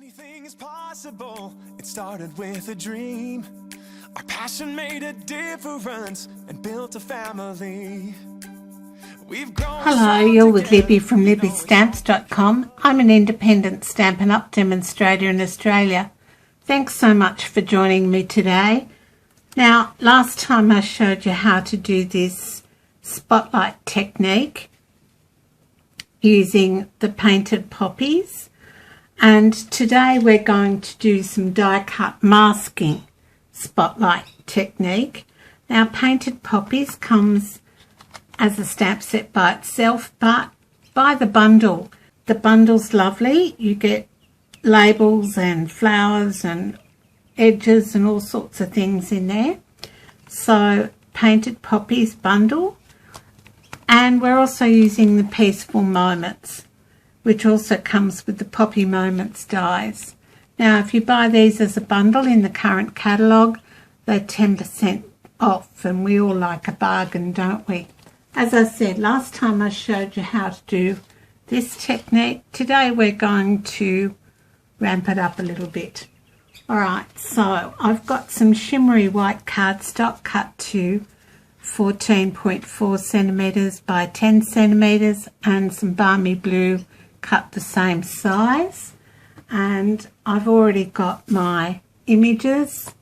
Anything is possible. It started with a dream. Our passion made a difference and built a family. We've grown. Hello, you're with Libby from libbystampz.com. I'm an independent Stampin' Up demonstrator in Australia. Thanks so much for joining me today. Now, last time I showed you how to do this spotlight technique using the painted poppies. And today we're going to do some die cut masking spotlight technique. Now, painted poppies comes as a stamp set by itself, but by the bundle. The bundle's lovely. You get labels and flowers and edges and all sorts of things in there. So, painted poppies bundle. And we're also using the Peaceful Moments, which also comes with the Poppy Moments dies. Now, if you buy these as a bundle in the current catalogue, they're 10% off, and we all like a bargain, don't we? As I said, last time I showed you how to do this technique. Today we're going to ramp it up a little bit. Alright, so I've got some shimmery white cardstock cut to 14.4 centimetres by 10 centimetres and some Balmy blue cut the same size, and I've already got my images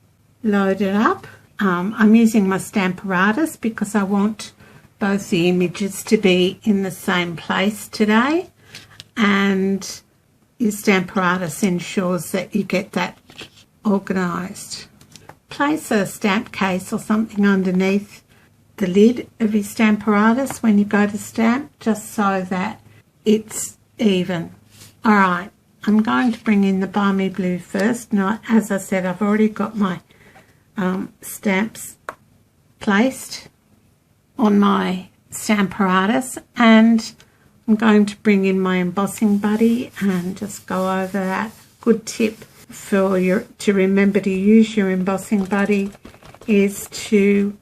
loaded up. I'm using my Stamparatus because I want both the images to be in the same place today, and your Stamparatus ensures that you get that organised. Place a stamp case or something underneath the lid of your Stamparatus when you go to stamp, just so that it's even. Alright, I'm going to bring in the Balmy blue first. Now, as I said, I've already got my stamps placed on my Stamparatus, and I'm going to bring in my Embossing Buddy and just go over that. Good tip for to remember to use your Embossing Buddy is to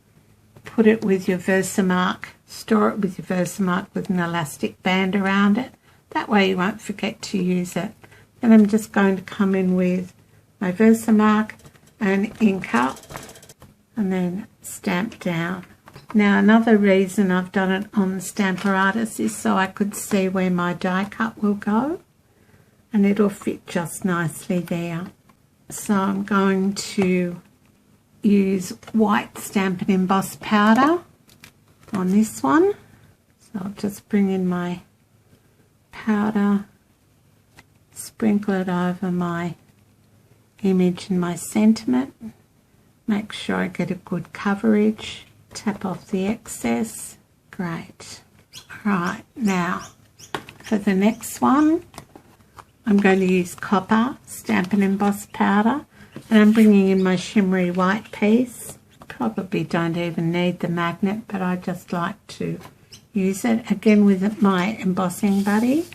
put it with your Versamark, store it with your Versamark with an elastic band around it. That way you won't forget to use it. Then I'm just going to come in with my Versamark and ink up and then stamp down. Now, another reason I've done it on the Stamparatus is so I could see where my die cut will go, and it'll fit just nicely there. So I'm going to use white Stampin' Emboss powder on this one. So I'll just bring in my powder, sprinkle it over my image and my sentiment, make sure I get a good coverage, tap off the excess. Great. Alright, now for the next one I'm going to use copper Stampin' Emboss powder, and I'm bringing in my shimmery white piece. Probably don't even need the magnet, but I just like to use it. Again with my Embossing Buddy.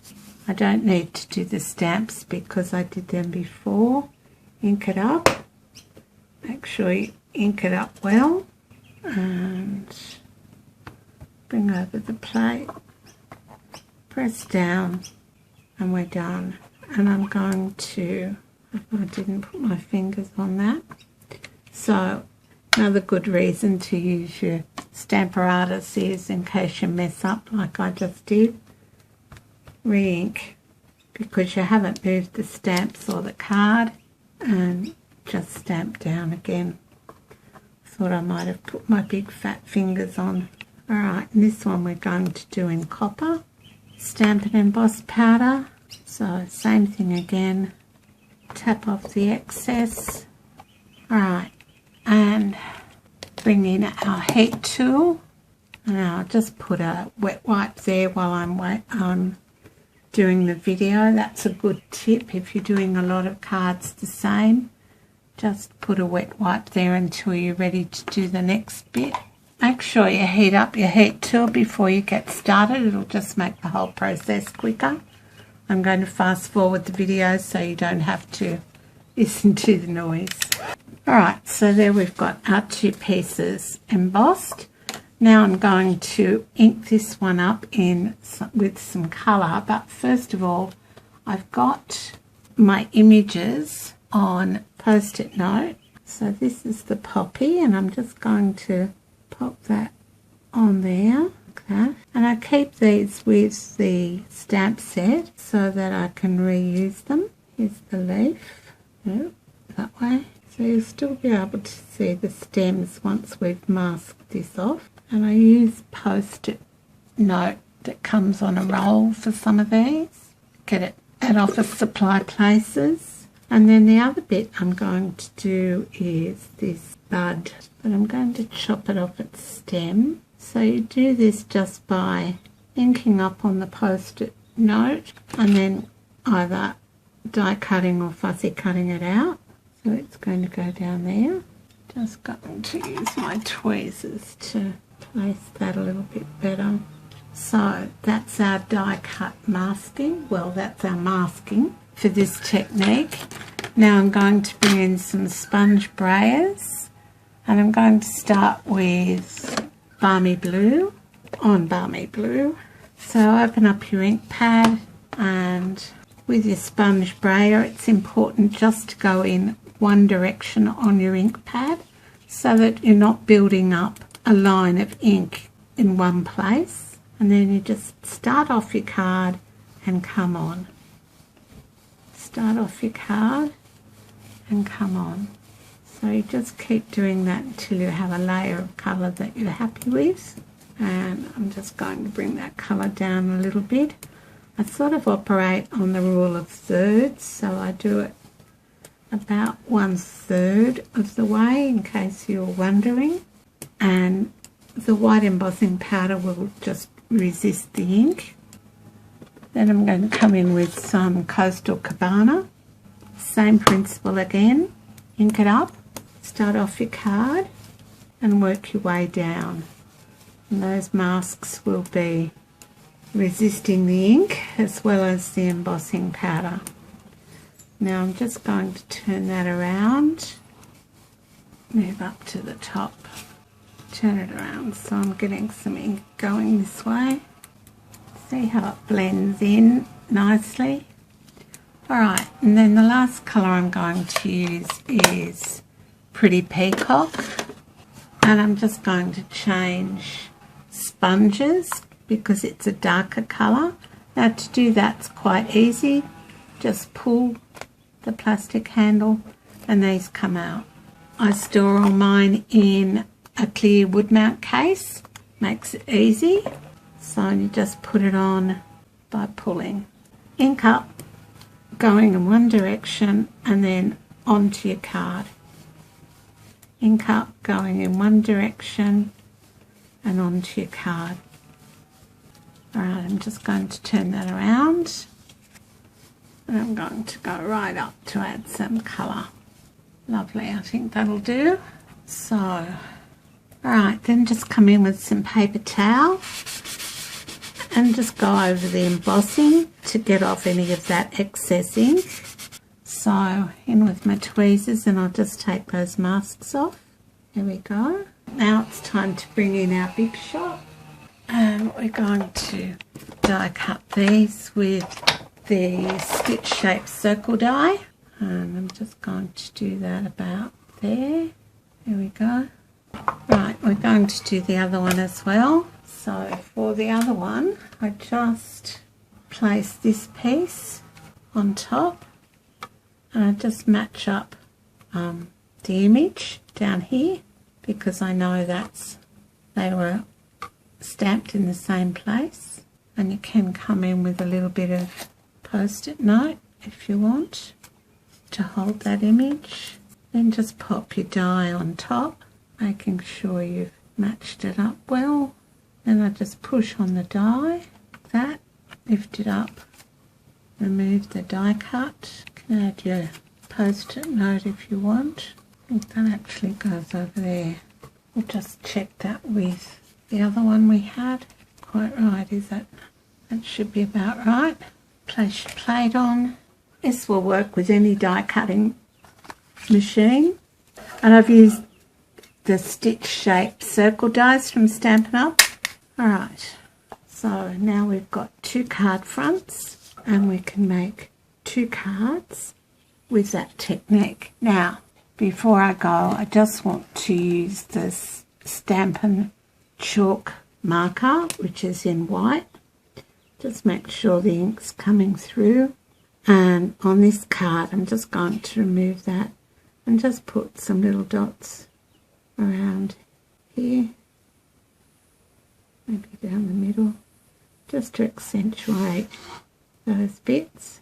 I don't need to do the stamps because I did them before. Ink it up. Make sure you ink it up well. And bring over the plate. Press down. And we're done. And I'm going to... I didn't put my fingers on that. So, another good reason to use your Stamparatus is in case you mess up like I just did, re-ink, because you haven't moved the stamps or the card, and just stamp down again. Thought I might have put my big fat fingers on. Alright, and this one we're going to do in copper. Stampin' Emboss powder. So, same thing again. Tap off the excess. Alright, and bring in our heat tool, and I'll just put a wet wipe there while I'm doing the video. That's a good tip if you're doing a lot of cards the same. Just put a wet wipe there until you're ready to do the next bit. Make sure you heat up your heat tool before you get started. It'll just make the whole process quicker. I'm going to fast forward the video so you don't have to listen to the noise. Alright, so there we've got our two pieces embossed. Now I'm going to ink this one up with some colour, but first of all I've got my images on Post-it note. So this is the poppy, and I'm just going to pop that on there, like that. And I keep these with the stamp set so that I can reuse them. Here's the leaf, that way. So you'll still be able to see the stems once we've masked this off. And I use Post-it note that comes on a roll for some of these. Get it at office supply places. And then the other bit I'm going to do is this bud, but I'm going to chop it off its stem. So you do this just by inking up on the Post-it note and then either die cutting or fussy cutting it out. So it's going to go down there. Just going to use my tweezers to place that a little bit better. So that's our die cut masking. Well, that's our masking for this technique. Now I'm going to bring in some sponge Brayers, and I'm going to start with Balmy Blue on Balmy Blue. So open up your ink pad, and with your sponge brayer it's important just to go in one direction on your ink pad so that you're not building up a line of ink in one place. And then you just start off your card and come on. Start off your card and come on. So you just keep doing that until you have a layer of colour that you're happy with. And I'm just going to bring that colour down a little bit. I sort of operate on the rule of thirds, so I do it about 1/3 of the way in case you're wondering. And the white embossing powder will just resist the ink. Then I'm going to come in with some Coastal Cabana. Same principle again. Ink it up, start off your card and work your way down. And those masks will be resisting the ink as well as the embossing powder. Now I'm just going to turn that around, move up to the top, turn it around so I'm getting some ink going this way. See how it blends in nicely. Alright, and then the last colour I'm going to use is Pretty Peacock, and I'm just going to change sponges because it's a darker colour. Now to do that's quite easy. Just pull the plastic handle and these come out. I store all mine in a clear wood mount case. Makes it easy. So you just put it on by pulling. Ink up, going in one direction and then onto your card. Ink up, going in one direction and onto your card. Alright, I'm just going to turn that around and I'm going to go right up to add some colour. Lovely, I think that'll do. So, alright, then just come in with some paper towel and just go over the embossing to get off any of that excess ink. So, in with my tweezers and I'll just take those masks off. There we go. Now it's time to bring in our big shot. And we're going to die cut these with the stitch shaped circle die. And I'm just going to do that about there. There we go. Right, we're going to do the other one as well. So for the other one, I just place this piece on top and I just match up the image down here because I know they were stamped in the same place. And you can come in with a little bit of Post-it note if you want to hold that image. Then just pop your die on top, making sure you've matched it up well. Then I just push on the die like that, lift it up, remove the die cut. You can add your Post-it note if you want. I think that actually goes over there. We'll just check that with the other one we had. Quite right, is it? That should be about right. Place your plate on. This will work with any die cutting machine. And I've used the stitch shaped circle dies from Stampin' Up. Alright, so now we've got 2 card fronts and we can make 2 cards with that technique. Now, before I go, I just want to use this Stampin' chalk marker, which is in white. Just make sure the ink's coming through. And on this card, I'm just going to remove that and just put some little dots around here, maybe down the middle, just to accentuate those bits.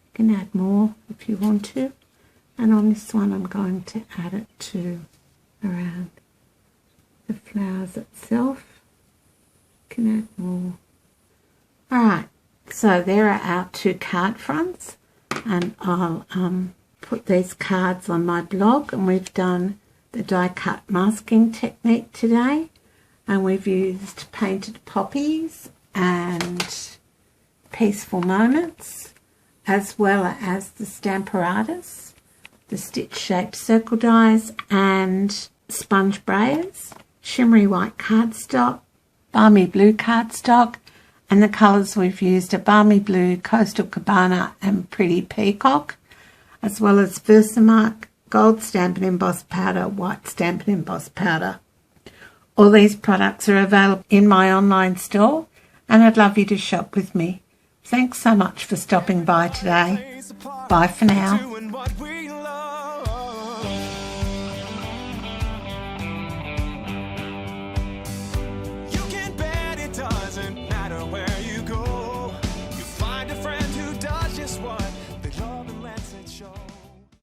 You can add more if you want to. And on this one, I'm going to add it to around the flowers itself. You can add more. Alright, so there are our 2 card fronts, and I'll put these cards on my blog. And we've done the die cut masking technique today, and we've used painted poppies and peaceful moments, as well as the Stamparatus, the stitch shaped circle dies, and sponge brayers, shimmery white cardstock, balmy blue cardstock, and the colours we've used are Balmy Blue, Coastal Cabana and Pretty Peacock, as well as Versamark Gold Stampin' Emboss Powder, White Stampin' Emboss Powder. All these products are available in my online store, and I'd love you to shop with me. Thanks so much for stopping by today. Bye for now.